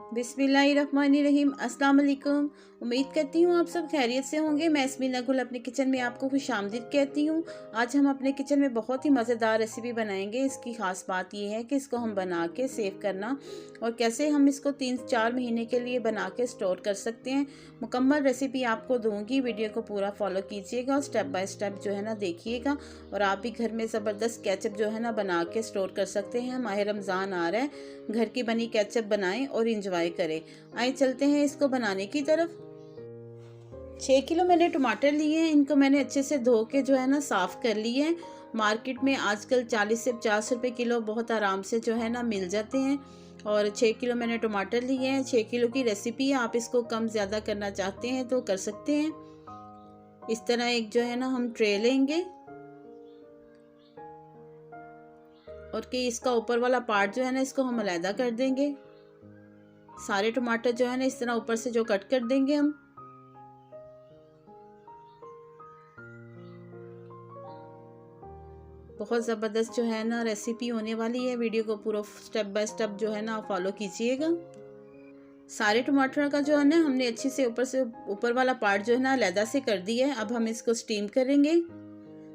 बिस्मिल्लाहिर्रहमानिर्रहीम। अस्सलाम वालेकुम। उम्मीद करती हूँ आप सब खैरियत से होंगे। मैं यस्मीन गुल अपने किचन में आपको खुशामदीद कहती हूँ। आज हम अपने किचन में बहुत ही मज़ेदार रेसिपी बनाएंगे। इसकी ख़ास बात यह है कि इसको हम बना के सेव करना और कैसे हम इसको 3-4 महीने के लिए बना के स्टोर कर सकते हैं। मुकम्मल रेसिपी आपको दूँगी, वीडियो को पूरा फॉलो कीजिएगा और स्टेप बाय स्टेप जो है ना देखिएगा। और आप भी घर में ज़बरदस्त केचप जो है ना बना के स्टोर कर सकते हैं। माह रमज़ान आ रहा है, घर की बनी केचप बनाएं और इंजॉय करें। आइए चलते हैं इसको बनाने की तरफ। 6 किलो मैंने टमाटर लिए हैं। इनको मैंने अच्छे से धो के जो है ना साफ़ कर लिए हैं। मार्केट में आजकल 40 से 50 रुपये किलो बहुत आराम से जो है ना मिल जाते हैं। और 6 किलो मैंने टमाटर लिए हैं। 6 किलो की रेसिपी है, आप इसको कम ज़्यादा करना चाहते हैं तो कर सकते हैं। इस तरह एक जो है ना हम ट्रे लेंगे और कि इसका ऊपर वाला पार्ट जो है ना इसको हम अलहदा कर देंगे। सारे टमाटर जो है ना इस तरह ऊपर से जो कट कर देंगे हम। बहुत ज़बरदस्त जो है ना रेसिपी होने वाली है। वीडियो को पूरा स्टेप बाय स्टेप जो है ना फॉलो कीजिएगा। सारे टमाटर का जो है ना हमने अच्छे से ऊपर वाला पार्ट जो है ना अलहदा से कर दिया है। अब हम इसको स्टीम करेंगे।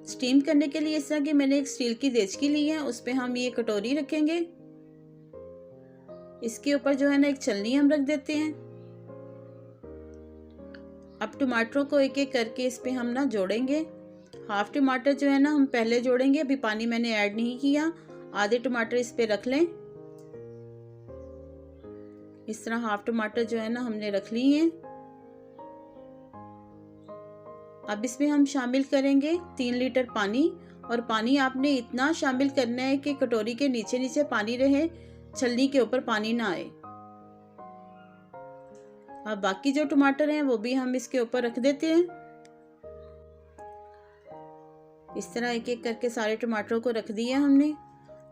स्टीम करने के लिए इस तरह की मैंने एक स्टील की देचकी ली है, उस पर हम ये कटोरी रखेंगे। इसके ऊपर जो है ना एक छलनी हम रख देते हैं। अब टमाटरों को एक एक करके इस पे हम ना जोड़ेंगे। हाफ टमाटर जो है ना हम पहले जोड़ेंगे, अभी पानी मैंने ऐड नहीं किया। आधे टमाटर इस पे रख लें। इस तरह हाफ टमाटर जो है ना हमने रख लिए हैं। अब इसमें हम शामिल करेंगे 3 लीटर पानी। और पानी आपने इतना शामिल करना है कि कटोरी के नीचे नीचे पानी रहे, छलनी के ऊपर पानी ना आए। अब बाकी जो टमाटर हैं वो भी हम इसके ऊपर रख देते हैं। इस तरह एक एक करके सारे टमाटरों को रख दिया हमने।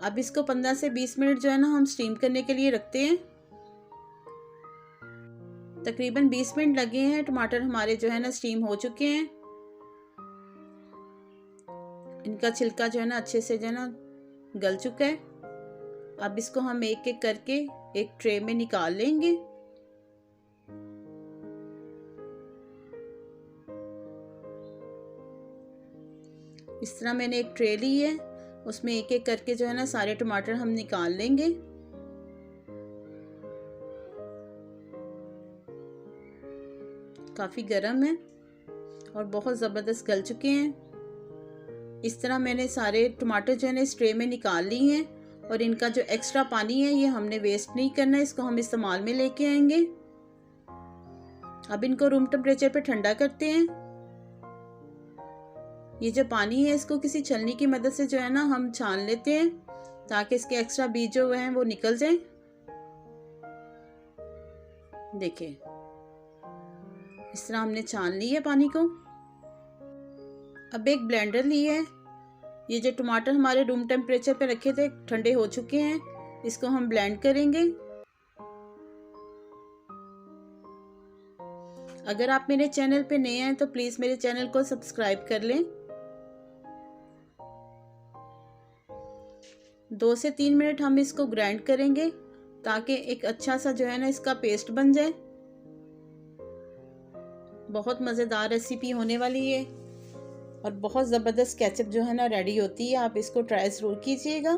अब इसको 15 से 20 मिनट जो है ना हम स्टीम करने के लिए रखते हैं। तकरीबन 20 मिनट लगे हैं। टमाटर हमारे जो है ना स्टीम हो चुके हैं। इनका छिलका जो है ना अच्छे से जो है ना गल चुका है। अब इसको हम एक एक करके एक ट्रे में निकाल लेंगे। इस तरह मैंने एक ट्रे ली है, उसमें एक एक करके जो है ना सारे टमाटर हम निकाल लेंगे। काफ़ी गर्म है और बहुत ज़बरदस्त गल चुके हैं। इस तरह मैंने सारे टमाटर जो है ना इस ट्रे में निकाल लिए हैं। और इनका जो एक्स्ट्रा पानी है ये हमने वेस्ट नहीं करना, इसको हम इस्तेमाल में लेके आएंगे। अब इनको रूम टेम्परेचर पे ठंडा करते हैं। ये जो पानी है इसको किसी छलनी की मदद से जो है ना हम छान लेते हैं ताकि इसके एक्स्ट्रा बीज जो हैं वो निकल जाएं। देखिए इस तरह हमने छान ली है पानी को। अब एक ब्लेंडर ली है। ये जो टमाटर हमारे रूम टेम्परेचर पे रखे थे ठंडे हो चुके हैं, इसको हम ब्लेंड करेंगे। अगर आप मेरे चैनल पे नए हैं तो प्लीज़ मेरे चैनल को सब्सक्राइब कर लें। 2 से 3 मिनट हम इसको ग्राइंड करेंगे ताकि एक अच्छा सा जो है ना इसका पेस्ट बन जाए। बहुत मज़ेदार रेसिपी होने वाली है और बहुत ज़बरदस्त केचप जो है ना रेडी होती है। आप इसको ट्राई ज़रूर कीजिएगा।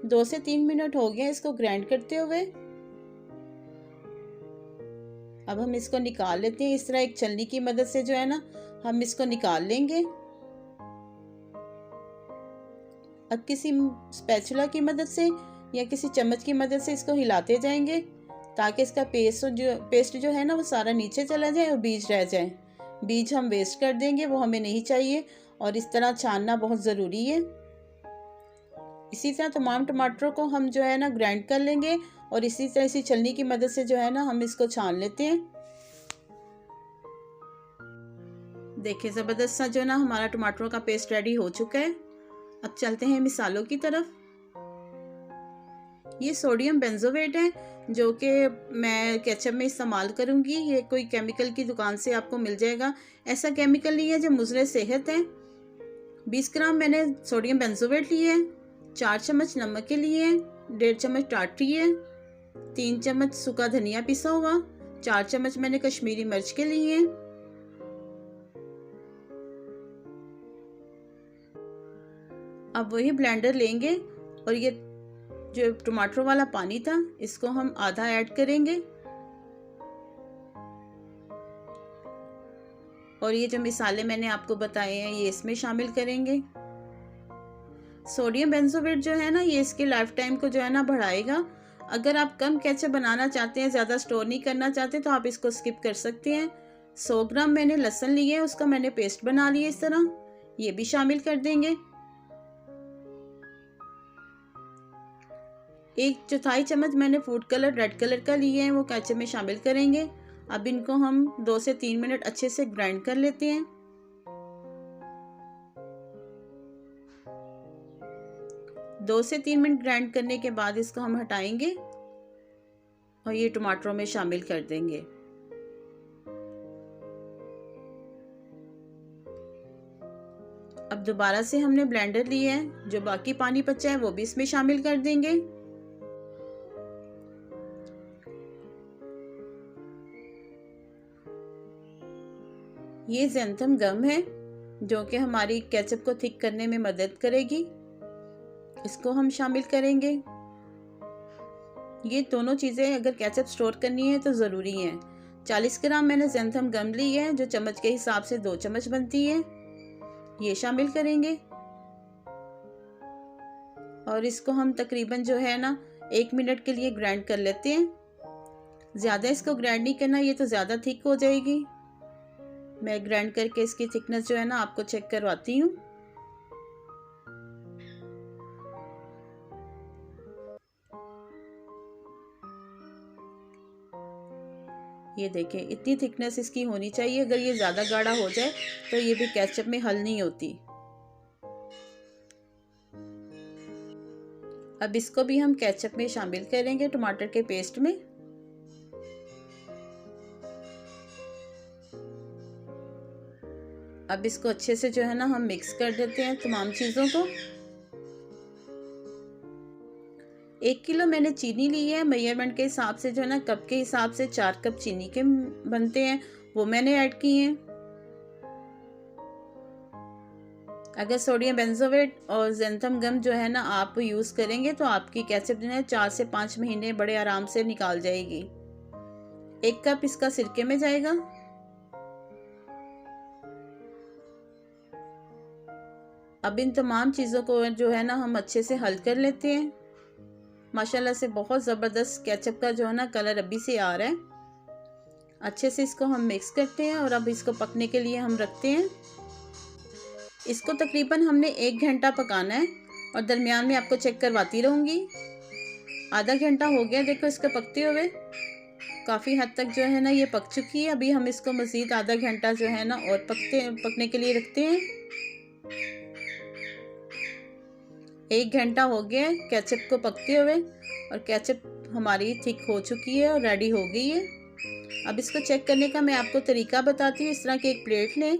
2 से 3 मिनट हो गए इसको ग्राइंड करते हुए। अब हम इसको निकाल लेते हैं। इस तरह एक छलनी की मदद से जो है ना हम इसको निकाल लेंगे। अब किसी स्पैचुला की मदद से या किसी चम्मच की मदद से इसको हिलाते जाएंगे ताकि इसका पेस्ट जो है ना वो सारा नीचे चला जाए और बीज रह जाए। बीज हम वेस्ट कर देंगे, वो हमें नहीं चाहिए। और इस तरह छानना बहुत ज़रूरी है। इसी तरह तमाम टमाटरों को हम जो है ना ग्राइंड कर लेंगे और इसी तरह इसी छलनी की मदद से जो है ना हम इसको छान लेते हैं। देखिए ज़बरदस्त सा जो ना हमारा टमाटरों का पेस्ट रेडी हो चुका है। अब चलते हैं मिसालों की तरफ। ये सोडियम बेंजोएट है जो कि मैं केचप में इस्तेमाल करूँगी। ये कोई केमिकल की दुकान से आपको मिल जाएगा। ऐसा केमिकल नहीं है जो मुज़र सेहत है। 20 ग्राम मैंने सोडियम बेंजोएट लिए है। 4 चम्मच नमक के लिए, 1.5 चम्मच टाटरी है, 3 चम्मच सूखा धनिया पिसा हुआ, 4 चम्मच मैंने कश्मीरी मिर्च के लिए हैं। अब वही ब्लेंडर लेंगे और ये जो टमाटर वाला पानी था इसको हम आधा ऐड करेंगे और ये जो मिसाले मैंने आपको बताए हैं ये इसमें शामिल करेंगे। सोडियम बेंजोएट जो है ना, ये इसके लाइफ टाइम को जो है ना बढ़ाएगा। अगर आप कम केचप बनाना चाहते हैं, ज़्यादा स्टोर नहीं करना चाहते, तो आप इसको स्किप कर सकते हैं। 100 ग्राम मैंने लहसुन लिए है, उसका मैंने पेस्ट बना लिया इस तरह, ये भी शामिल कर देंगे। 1/4 चम्मच मैंने फूड कलर रेड कलर का लिए हैं, वो केचप में शामिल करेंगे। अब इनको हम 2 से 3 मिनट अच्छे से ग्राइंड कर लेते हैं। 2 से 3 मिनट ग्राइंड करने के बाद इसको हम हटाएंगे और ये टमाटरों में शामिल कर देंगे। अब दोबारा से हमने ब्लेंडर लिया है, जो बाकी पानी बचा है वो भी इसमें शामिल कर देंगे। ये ज़ैंथम गम है जो कि हमारी केचप को थिक करने में मदद करेगी, इसको हम शामिल करेंगे। ये दोनों चीज़ें अगर केचप स्टोर करनी है तो ज़रूरी है। 40 ग्राम मैंने ज़ैंथम गम ली है, जो चम्मच के हिसाब से 2 चम्मच बनती है, ये शामिल करेंगे। और इसको हम तकरीबन जो है ना 1 मिनट के लिए ग्राइंड कर लेते हैं। ज़्यादा इसको ग्राइंड नहीं करना, ये तो ज़्यादा थिक हो जाएगी। मैं ग्राइंड करके इसकी थिकनेस जो है ना आपको चेक करवाती हूँ। ये देखें, इतनी थिकनेस इसकी होनी चाहिए। अगर ये ज़्यादा गाढ़ा हो जाए तो ये भी केचप में हल नहीं होती। अब इसको भी हम केचप में शामिल करेंगे, टमाटर के पेस्ट में। अब इसको अच्छे से जो है ना हम मिक्स कर देते हैं तमाम चीज़ों को। 1 किलो मैंने चीनी ली है, मेजरमेंट के हिसाब से जो है ना कप के हिसाब से 4 कप चीनी के बनते हैं, वो मैंने ऐड किए हैं। अगर सोडियम बेंजोएट और ज़ैंथम गम जो है ना आप यूज़ करेंगे तो आपकी केचप जो है 4 से 5 महीने बड़े आराम से निकाल जाएगी। 1 कप इसका सिरके में जाएगा। अब इन तमाम चीज़ों को जो है ना हम अच्छे से हल कर लेते हैं। माशाल्लाह से बहुत ज़बरदस्त केचप का जो है ना कलर अभी से आ रहा है। अच्छे से इसको हम मिक्स करते हैं और अब इसको पकने के लिए हम रखते हैं। इसको तकरीबन हमने 1 घंटा पकाना है और दरमियान में आपको चेक करवाती रहूँगी। आधा घंटा हो गया, देखो इसको पकते हुए काफ़ी हद तक जो है ना ये पक चुकी है। अभी हम इसको मज़ीद आधा घंटा जो है ना और पकने के लिए रखते हैं। 1 घंटा हो गया है केचप को पकते हुए और केचप हमारी थिक हो चुकी है और रेडी हो गई है। अब इसको चेक करने का मैं आपको तरीका बताती हूँ। इस तरह की एक प्लेट लें,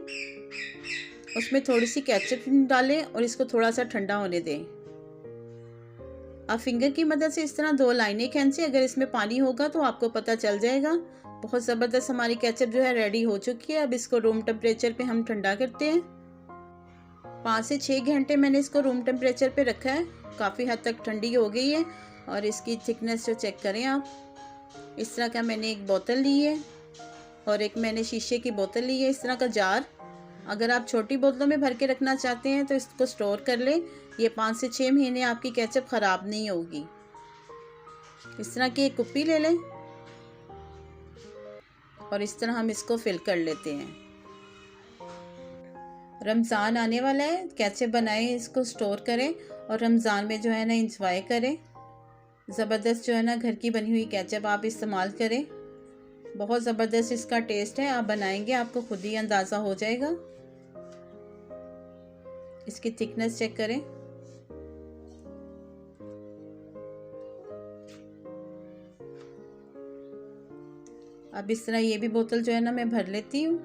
उसमें थोड़ी सी केचप डालें और इसको थोड़ा सा ठंडा होने दें। आप फिंगर की मदद से इस तरह 2 लाइनें खींचें, अगर इसमें पानी होगा तो आपको पता चल जाएगा। बहुत ज़बरदस्त हमारी केचप जो है रेडी हो चुकी है। अब इसको रूम टेम्परेचर पे हम ठंडा करते हैं। 5 से 6 घंटे मैंने इसको रूम टेम्परेचर पे रखा है, काफ़ी हद तक ठंडी हो गई है। और इसकी थिकनेस जो चेक करें आप, इस तरह का मैंने एक बोतल ली है और एक मैंने शीशे की बोतल ली है, इस तरह का जार। अगर आप छोटी बोतलों में भर के रखना चाहते हैं तो इसको स्टोर कर लें। ये 5 से 6 महीने आपकी केचप ख़राब नहीं होगी। इस तरह की एक कुप्पी ले लें और इस तरह हम इसको फिल कर लेते हैं। रमज़ान आने वाला है, केचप बनाएं, इसको स्टोर करें और रमज़ान में जो है ना इंजॉय करें। ज़बरदस्त जो है ना घर की बनी हुई केचप आप इस्तेमाल करें। बहुत ज़बरदस्त इसका टेस्ट है, आप बनाएंगे आपको खुद ही अंदाज़ा हो जाएगा। इसकी थिकनेस चेक करें। अब इस तरह ये भी बोतल जो है ना मैं भर लेती हूँ।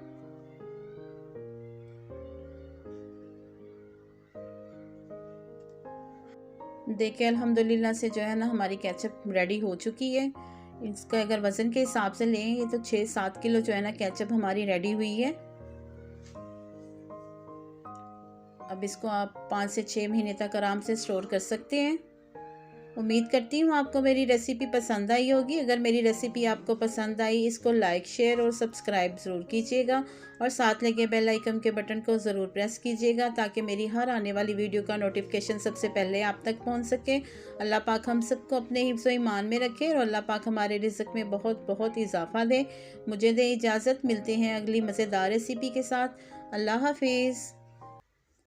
देखिए अल्हम्दुलिल्लाह से जो है ना हमारी केचप रेडी हो चुकी है। इसका अगर वज़न के हिसाब से लें ये तो 6-7 किलो जो है ना केचप हमारी रेडी हुई है। अब इसको आप 5 से 6 महीने तक आराम से स्टोर कर सकते हैं। उम्मीद करती हूँ आपको मेरी रेसिपी पसंद आई होगी। अगर मेरी रेसिपी आपको पसंद आई इसको लाइक, शेयर और सब्सक्राइब ज़रूर कीजिएगा और साथ लगे बेल आइकन के बटन को ज़रूर प्रेस कीजिएगा ताकि मेरी हर आने वाली वीडियो का नोटिफिकेशन सबसे पहले आप तक पहुँच सके। अल्लाह पाक हम सबको अपने हिफ्ज़ व ईमान में रखे और अल्लाह पाक हमारे रिज़्क़ में बहुत बहुत इजाफ़ा दे। मुझे दे इजाज़त, मिलते हैं अगली मज़ेदार रेसिपी के साथ। अल्लाह हाफिज़।